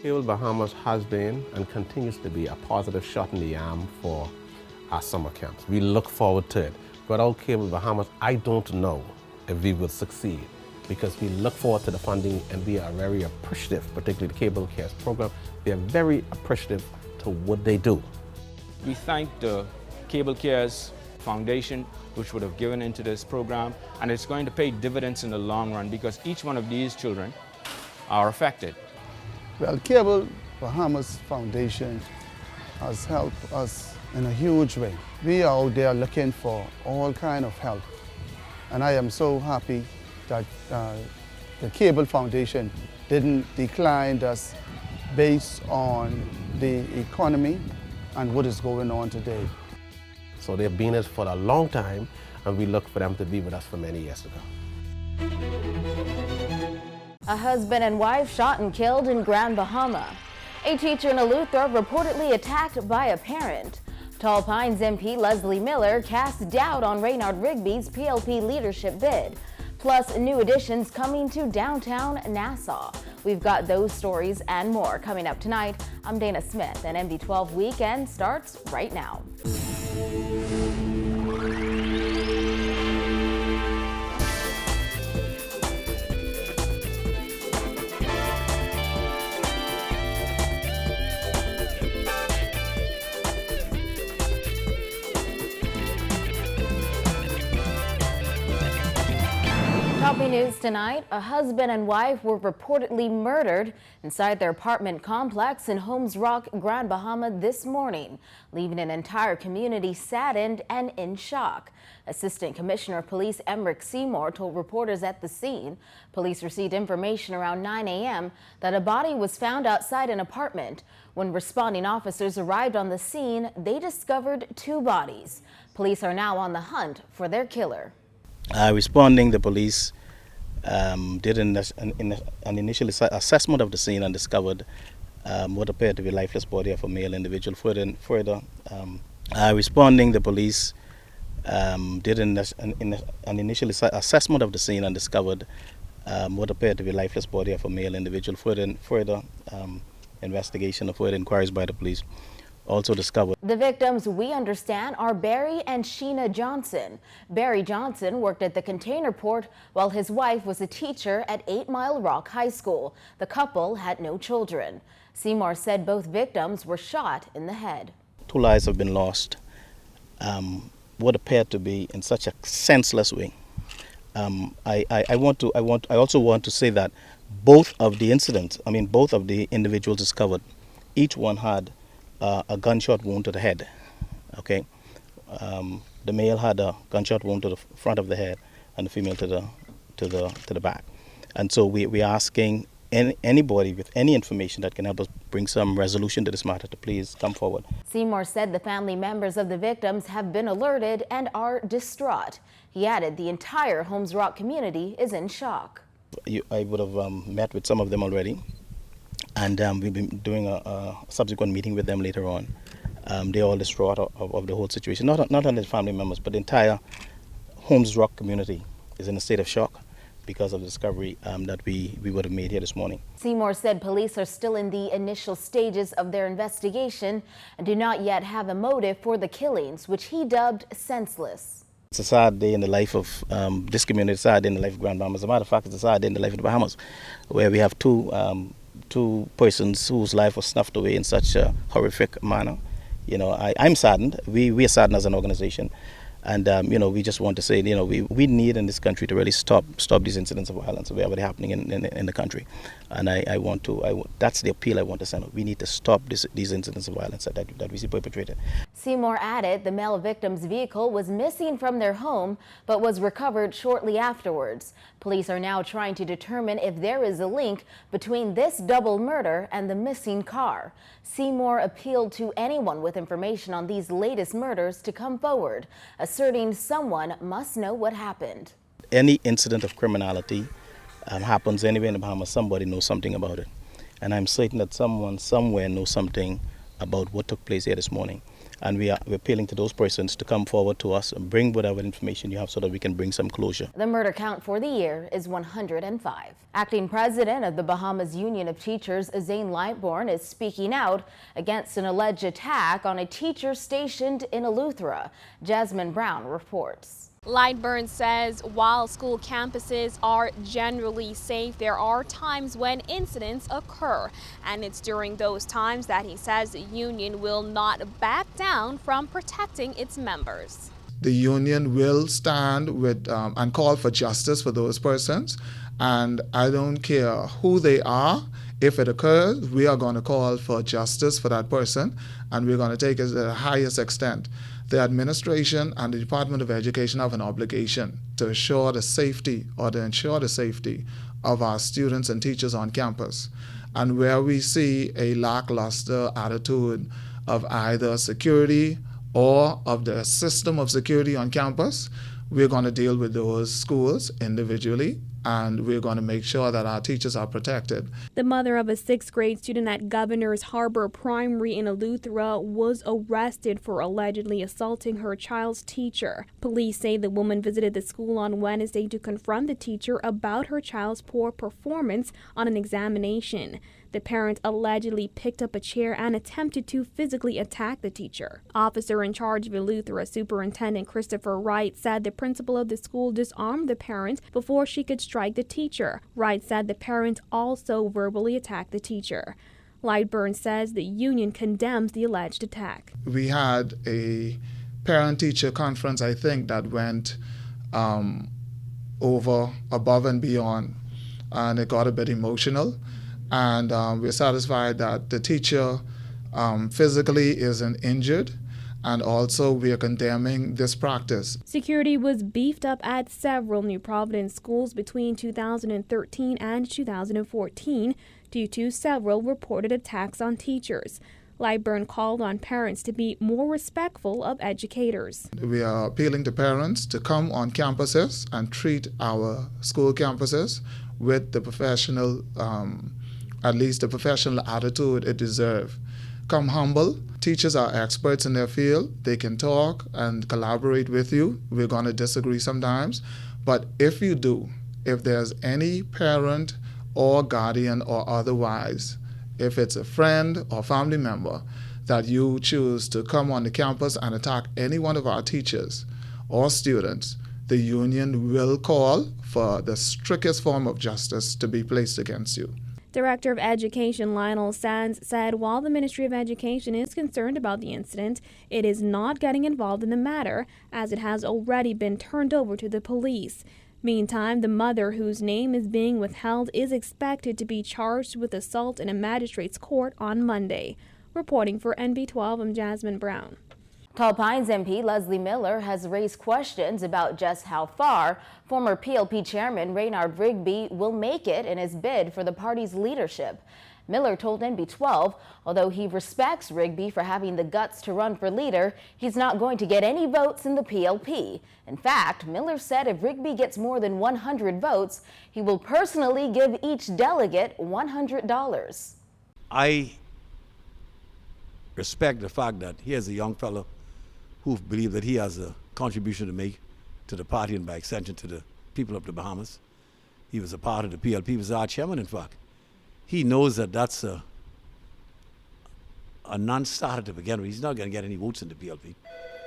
Cable Bahamas has been and continues to be a positive shot in the arm for our summer camps. We look forward to it. Without Cable Bahamas, I don't know if we will succeed because we look forward to the funding and we are very appreciative, particularly the Cable Cares program. We are very appreciative to what they do. We thank the Cable Cares Foundation, which would have given into this program, and it's going to pay dividends in the long run because each one of these children are affected. Well, Cable Bahamas Foundation has helped us in a huge way. We are out there looking for all kind of help, and I am so happy that the Cable Foundation didn't decline us based on the economy and what is going on today. So they've been with us for a long time, and we look for them to be with us for many years to come. A husband and wife shot and killed in Grand Bahama. A teacher in Eleuthera reportedly attacked by a parent. Tall Pines MP Leslie Miller cast doubt on Raynard Rigby's PLP leadership bid. Plus, new additions coming to downtown Nassau. We've got those stories and more coming up tonight. I'm Dana Smith, and MD12 Weekend starts right now. Topping news tonight, a husband and wife were reportedly murdered inside their apartment complex in Holmes Rock, Grand Bahama this morning, leaving an entire community saddened and in shock. Assistant Commissioner of Police Emric Seymour told reporters at the scene police received information around 9 a.m. that a body was found outside an apartment. When responding officers arrived on the scene, they discovered two bodies. Police are now on the hunt for their killer. Responding, the police did an initial assessment of the scene and discovered what appeared to be a lifeless body of a male individual. Responding, the police did an initial assessment of the scene and discovered what appeared to be a lifeless body of a male individual. Further investigation or further inquiries by the police also discovered. The victims, we understand, are Barry and Sheena Johnson. Barry Johnson worked at the container port while his wife was a teacher at 8 Mile Rock High School. The couple had no children. Seymour said both victims were shot in the head. 2 lives have been lost, what appeared to be in such a senseless way. I also want to say that both of the incidents, both of the individuals discovered, each one had a gunshot wound to the head. Okay, the male had a gunshot wound to the front of the head, and the female to the back. And so we're asking anybody with any information that can help us bring some resolution to this matter to please come forward. Seymour said the family members of the victims have been alerted and are distraught. He added the entire Holmes Rock community is in shock. I would have met with some of them already, and we'll be doing a subsequent meeting with them later on. They're all distraught of the whole situation. Not only the family members, but the entire Holmes Rock community is in a state of shock because of the discovery that we would have made here this morning. Seymour said police are still in the initial stages of their investigation and do not yet have a motive for the killings, which he dubbed senseless. It's a sad day in the life of this community, a sad day in the life of Grand Bahama. As a matter of fact, it's a sad day in the life of the Bahamas, where we have two persons whose life was snuffed away in such a horrific manner. I'm saddened. We are saddened as an organization. And, we just want to say, we need in this country to really stop these incidents of violence wherever they're happening in the country. And that's the appeal I want to send out. We need to stop these incidents of violence that we see perpetrated. Seymour added the male victim's vehicle was missing from their home, but was recovered shortly afterwards. Police are now trying to determine if there is a link between this double murder and the missing car. Seymour appealed to anyone with information on these latest murders to come forward, asserting someone must know what happened. Any incident of criminality happens anywhere in the Bahamas, somebody knows something about it. And I'm certain that someone somewhere knows something about what took place here this morning. And we're appealing to those persons to come forward to us and bring whatever information you have so that we can bring some closure. The murder count for the year is 105. Acting president of the Bahamas Union of Teachers, Zane Lightbourne, is speaking out against an alleged attack on a teacher stationed in Eleuthera. Jasmine Brown reports. Lightbourne says while school campuses are generally safe, there are times when incidents occur. And it's during those times that he says the union will not back down from protecting its members. The union will stand with and call for justice for those persons. And I don't care who they are. If it occurs, we are going to call for justice for that person, and we're going to take it to the highest extent. The administration and the Department of Education have an obligation to ensure the safety of our students and teachers on campus. And where we see a lackluster attitude of either security or of the system of security on campus, we're going to deal with those schools individually, and we're going to make sure that our teachers are protected. The mother of a 6th grade student at Governor's Harbor Primary in Eleuthera was arrested for allegedly assaulting her child's teacher. Police say the woman visited the school on Wednesday to confront the teacher about her child's poor performance on an examination. The parent allegedly picked up a chair and attempted to physically attack the teacher. Officer in charge of Eleuthera, Superintendent Christopher Wright, said the principal of the school disarmed the parent before she could strike the teacher. Wright said the parent also verbally attacked the teacher. Lightbourne says the union condemns the alleged attack. We had a parent-teacher conference, I think, that went above and beyond, and it got a bit emotional. And we're satisfied that the teacher physically isn't injured, and also we are condemning this practice. Security was beefed up at several New Providence schools between 2013 and 2014 due to several reported attacks on teachers. Lightbourne called on parents to be more respectful of educators. We are appealing to parents to come on campuses and treat our school campuses with the professional at least the professional attitude it deserves. Come humble. Teachers are experts in their field. They can talk and collaborate with you. We're going to disagree sometimes. But if there's any parent or guardian or otherwise, if it's a friend or family member that you choose to come on the campus and attack any one of our teachers or students, the union will call for the strictest form of justice to be placed against you. Director of Education Lionel Sands said while the Ministry of Education is concerned about the incident, it is not getting involved in the matter as it has already been turned over to the police. Meantime, the mother, whose name is being withheld, is expected to be charged with assault in a magistrate's court on Monday. Reporting for NB12, I'm Jasmine Brown. Tall Pines MP Leslie Miller has raised questions about just how far former PLP Chairman Raynard Rigby will make it in his bid for the party's leadership. Miller told NB12, although he respects Rigby for having the guts to run for leader, he's not going to get any votes in the PLP. In fact, Miller said if Rigby gets more than 100 votes, he will personally give each delegate $100. I respect the fact that he is a young fellow who believes that he has a contribution to make to the party and by extension to the people of the Bahamas. He was a part of the PLP, he was our chairman in fact. He knows that that's a non-starter to begin with. He's not going to get any votes in the PLP.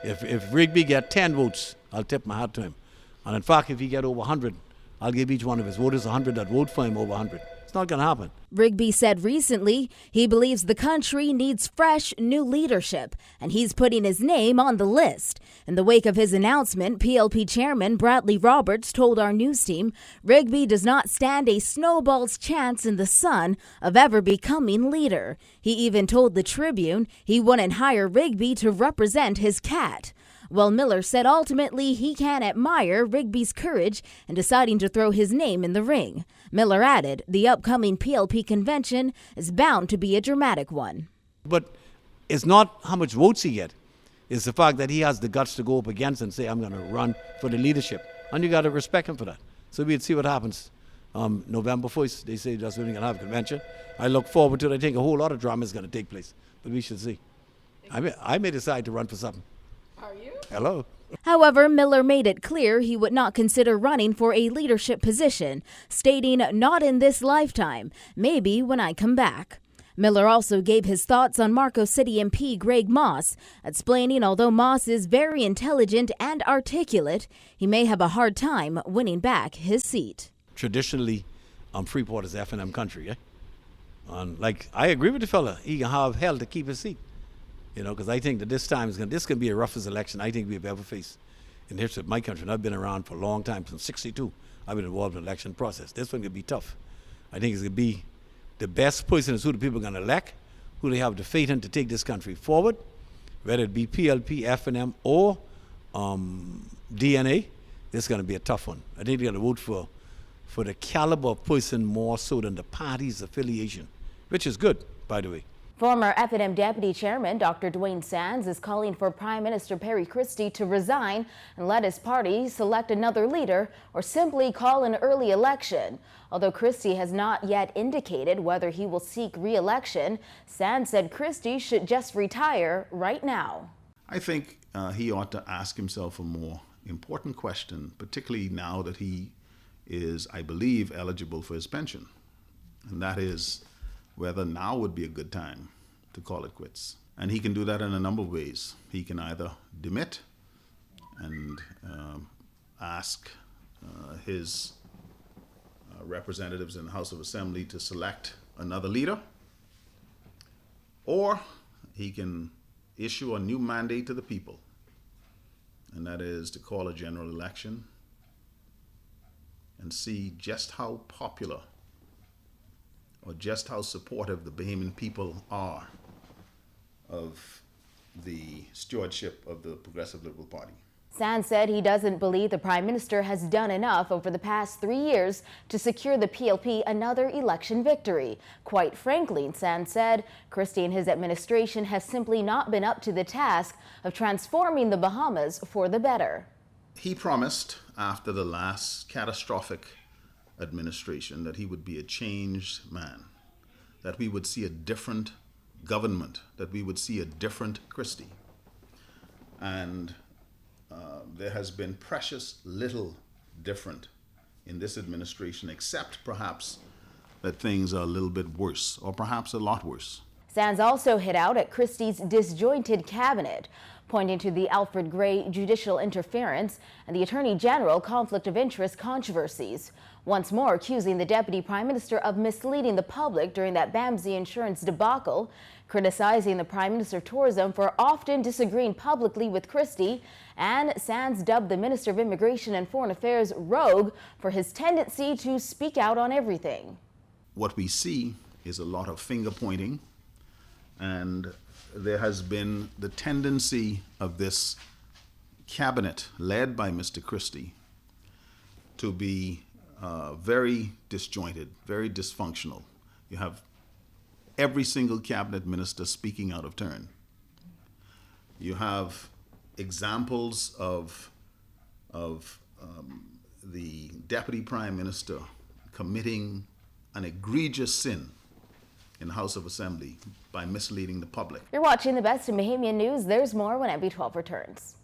If Rigby get 10 votes, I'll tip my hat to him. And in fact, if he get over 100, I'll give each one of his voters 100 that vote for him over 100. It's not going to happen. Rigby said recently he believes the country needs fresh, new leadership, and he's putting his name on the list. In the wake of his announcement, PLP Chairman Bradley Roberts told our news team Rigby does not stand a snowball's chance in the sun of ever becoming leader. He even told the Tribune he wouldn't hire Rigby to represent his cat. Well, Miller said ultimately he can admire Rigby's courage in deciding to throw his name in the ring. Miller added the upcoming PLP convention is bound to be a dramatic one. But it's not how much votes he gets. It's the fact that he has the guts to go up against and say, I'm going to run for the leadership. And you got to respect him for that. So we'll see what happens. November 1st, they say that's when we're going to have a convention. I look forward to it. I think a whole lot of drama is going to take place. But we shall see. I may decide to run for something. Are you? Hello. However, Miller made it clear he would not consider running for a leadership position, stating, "Not in this lifetime, maybe when I come back." Miller also gave his thoughts on Marco City MP Greg Moss, explaining although Moss is very intelligent and articulate, he may have a hard time winning back his seat. Traditionally, Freeport is F&M country, eh? Like, I agree with the fella. He can have hell to keep his seat. Because I think that this can be the roughest election I think we've ever faced in the history of my country. And I've been around for a long time, since '62. I've been involved in the election process. This one could be tough. I think it's going to be the best person is who the people are going to elect, who they have the faith in to take this country forward, whether it be PLP, F&M, or DNA. This is going to be a tough one. I think they're going to vote for the caliber of person more so than the party's affiliation, which is good, by the way. Former F&M Deputy Chairman Dr. Dwayne Sands is calling for Prime Minister Perry Christie to resign and let his party select another leader or simply call an early election. Although Christie has not yet indicated whether he will seek re-election, Sands said Christie should just retire right now. I think he ought to ask himself a more important question, particularly now that he is, I believe, eligible for his pension. And that is whether now would be a good time to call it quits. And he can do that in a number of ways. He can either demit and ask his representatives in the House of Assembly to select another leader, or he can issue a new mandate to the people, and that is to call a general election and see just how popular or just how supportive the Bahamian people are of the stewardship of the Progressive Liberal Party. Sands said he doesn't believe the Prime Minister has done enough over the past 3 years to secure the PLP another election victory. Quite frankly, Sands said, Christie and his administration has simply not been up to the task of transforming the Bahamas for the better. He promised after the last catastrophic administration that he would be a changed man, that we would see a different government, that we would see a different Christie. And there has been precious little different in this administration, except perhaps that things are a little bit worse, or perhaps a lot worse. Sands also hit out at Christie's disjointed cabinet, pointing to the Alfred Gray judicial interference and the Attorney General conflict of interest controversies, once more accusing the Deputy Prime Minister of misleading the public during that BAMSI insurance debacle, criticizing the Prime Minister of Tourism for often disagreeing publicly with Christie, and Sands dubbed the Minister of Immigration and Foreign Affairs rogue for his tendency to speak out on everything. What we see is a lot of finger pointing, and there has been the tendency of this cabinet led by Mr. Christie to be very disjointed, very dysfunctional. You have every single cabinet minister speaking out of turn. You have examples of the Deputy Prime Minister committing an egregious sin in the House of Assembly by misleading the public. You're watching the best in Bahamian news. There's more when MB12 returns.